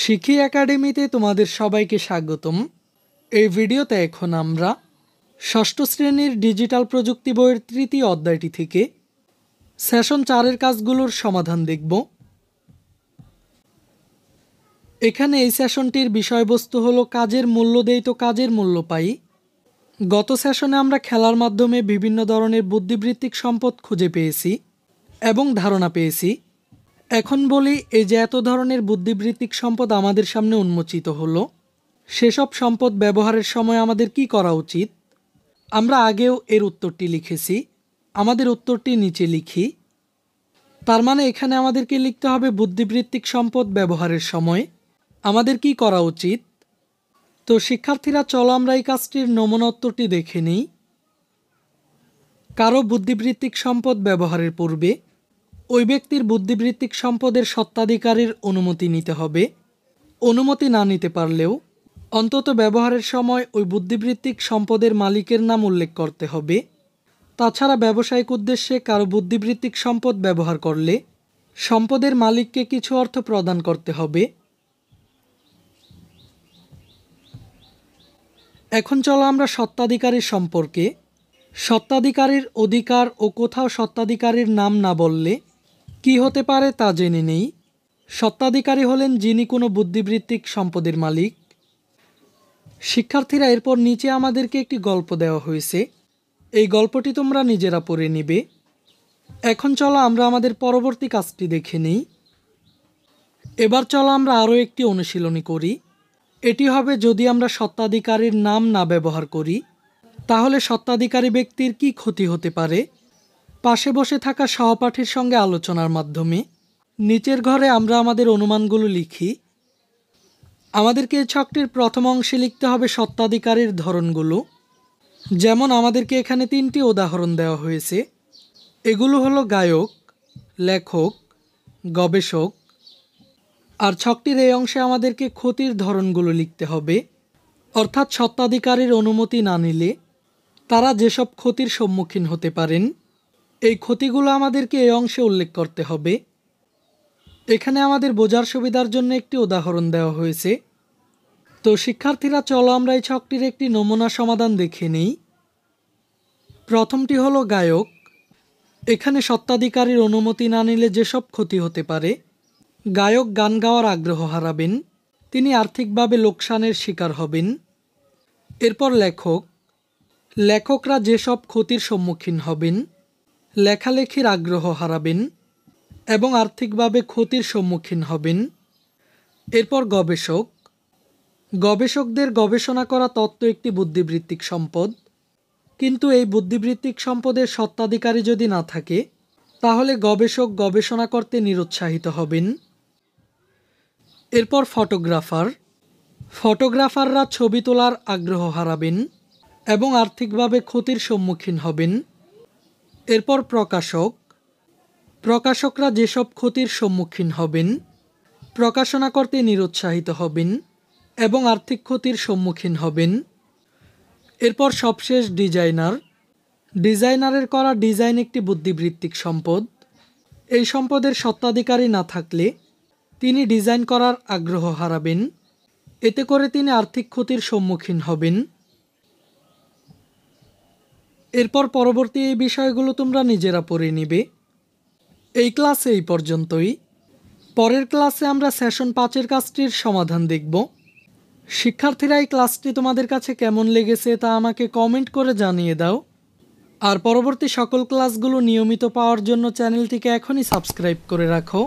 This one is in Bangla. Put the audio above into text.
শিখি একাডেমিতে তোমাদের সবাইকে স্বাগতম। এই ভিডিওতে এখন আমরা ষষ্ঠ শ্রেণীর ডিজিটাল প্রযুক্তি বইয়ের তৃতীয় অধ্যায়টি থেকে সেশন 4-এর কাজগুলোর সমাধান দেখব। এখানে এই সেশনটির বিষয়বস্তু হলো কাজের মূল্য দেই তো কাজের মূল্য পাই। গত সেশনে আমরা খেলার মাধ্যমে বিভিন্ন ধরনের বুদ্ধিবৃত্তিক সম্পদ খুঁজে পেয়েছি এবং ধারণা পেয়েছি। এখন বলি, এই যে এত ধরনের বুদ্ধিবৃত্তিক সম্পদ আমাদের সামনে উন্মোচিত হলো, সেসব সম্পদ ব্যবহারের সময় আমাদের কি করা উচিত? আমরা আগেও এর উত্তরটি লিখেছি, আমাদের উত্তরটি নিচে লিখি। তার মানে এখানে আমাদেরকে লিখতে হবে বুদ্ধিবৃত্তিক সম্পদ ব্যবহারের সময় আমাদের কি করা উচিত। তো শিক্ষার্থীরা, চলো আমরা এই কাজটির নমুনা উত্তরটি দেখে নিই। কারো বুদ্ধিবৃত্তিক সম্পদ ব্যবহারের পূর্বে ওই ব্যক্তির বুদ্ধিবৃত্তিক সম্পদের স্বত্বাধিকারীর অনুমতি নিতে হবে। অনুমতি না নিতে পারলেও অন্তত ব্যবহারের সময় ওই বুদ্ধিবৃত্তিক সম্পদের মালিকের নাম উল্লেখ করতে হবে। তাছাড়া ব্যবসায়িক উদ্দেশ্যে কারো বুদ্ধিবৃত্তিক সম্পদ ব্যবহার করলে সম্পদের মালিককে কিছু অর্থ প্রদান করতে হবে। এখন চলো আমরা স্বত্বাধিকারীর সম্পর্কে, স্বত্বাধিকারীর অধিকার ও কোথাও স্বত্বাধিকারীর নাম না বললে কি হতে পারে তা জেনে নেই। স্বত্বাধিকারী হলেন যিনি কোনো বুদ্ধিবৃত্তিক সম্পদের মালিক। শিক্ষার্থীরা, এরপর নিচে আমাদেরকে একটি গল্প দেওয়া হয়েছে, এই গল্পটি তোমরা নিজেরা পড়ে নিবে। এখন চলো আমরা আমাদের পরবর্তী কাজটি দেখে নিই। এবার চলো আমরা আরও একটি অনুশীলনী করি। এটি হবে, যদি আমরা স্বত্বাধিকারীর নাম না ব্যবহার করি তাহলে স্বত্বাধিকারী ব্যক্তির কি ক্ষতি হতে পারে। পাশে বসে থাকা সহপাঠীর সঙ্গে আলোচনার মাধ্যমে নিচের ঘরে আমরা আমাদের অনুমানগুলো লিখি। আমাদেরকে এই ছকটির প্রথম অংশে লিখতে হবে স্বত্বাধিকারীর ধরনগুলো। যেমন আমাদেরকে এখানে 3টি উদাহরণ দেওয়া হয়েছে। এগুলো হলো গায়ক, লেখক, গবেষক। আর ছকটির এই অংশে আমাদেরকে ক্ষতির ধরনগুলো লিখতে হবে, অর্থাৎ স্বত্বাধিকারীর অনুমতি না নিলে তারা যেসব ক্ষতির সম্মুখীন হতে পারেন, এই ক্ষতিগুলো আমাদেরকে এই অংশে উল্লেখ করতে হবে। এখানে আমাদের বোঝার সুবিধার জন্য একটি উদাহরণ দেওয়া হয়েছে। তো শিক্ষার্থীরা, চলো আমরা এই ছকটির একটি নমুনা সমাধান দেখে নিই। প্রথমটি হলো গায়ক। এখানে স্বত্বাধিকারীর অনুমতি না নিলে যেসব ক্ষতি হতে পারে, গায়ক গান গাওয়ার আগ্রহ হারাবেন, তিনি আর্থিকভাবে লোকসানের শিকার হবেন। এরপর লেখক, লেখকরা যেসব ক্ষতির সম্মুখীন হবেন, লেখালেখির আগ্রহ হারাবেন এবং আর্থিকভাবে ক্ষতির সম্মুখীন হবেন। এরপর গবেষক, গবেষকদের গবেষণা করা তত্ত্ব একটি বুদ্ধিবৃত্তিক সম্পদ, কিন্তু এই বুদ্ধিবৃত্তিক সম্পদের স্বত্বাধিকারী যদি না থাকে তাহলে গবেষক গবেষণা করতে নিরুৎসাহিত হবেন। এরপর ফটোগ্রাফার, ফটোগ্রাফাররা ছবি তোলার আগ্রহ হারাবেন এবং আর্থিকভাবে ক্ষতির সম্মুখীন হবেন। এরপর প্রকাশক, প্রকাশকরা যেসব ক্ষতির সম্মুখীন হবেন, প্রকাশনা করতে নিরুৎসাহিত হবেন এবং আর্থিক ক্ষতির সম্মুখীন হবেন। এরপর সবশেষ ডিজাইনার, ডিজাইনারের করা ডিজাইন একটি বুদ্ধিবৃত্তিক সম্পদ। এই সম্পদের স্বত্বাধিকারী না থাকলে তিনি ডিজাইন করার আগ্রহ হারাবেন, এতে করে তিনি আর্থিক ক্ষতির সম্মুখীন হবেন। এরপর পরবর্তী এই বিষয়গুলো তোমরা নিজেরা পড়ে নিবে। এই ক্লাসে এই পর্যন্তই। পরের ক্লাসে আমরা সেশন 5-এর কাজটির সমাধান দেখব। শিক্ষার্থীরা, এই ক্লাসটি তোমাদের কাছে কেমন লেগেছে তা আমাকে কমেন্ট করে জানিয়ে দাও। আর পরবর্তী সকল ক্লাসগুলো নিয়মিত পাওয়ার জন্য চ্যানেলটিকে এখনই সাবস্ক্রাইব করে রাখো।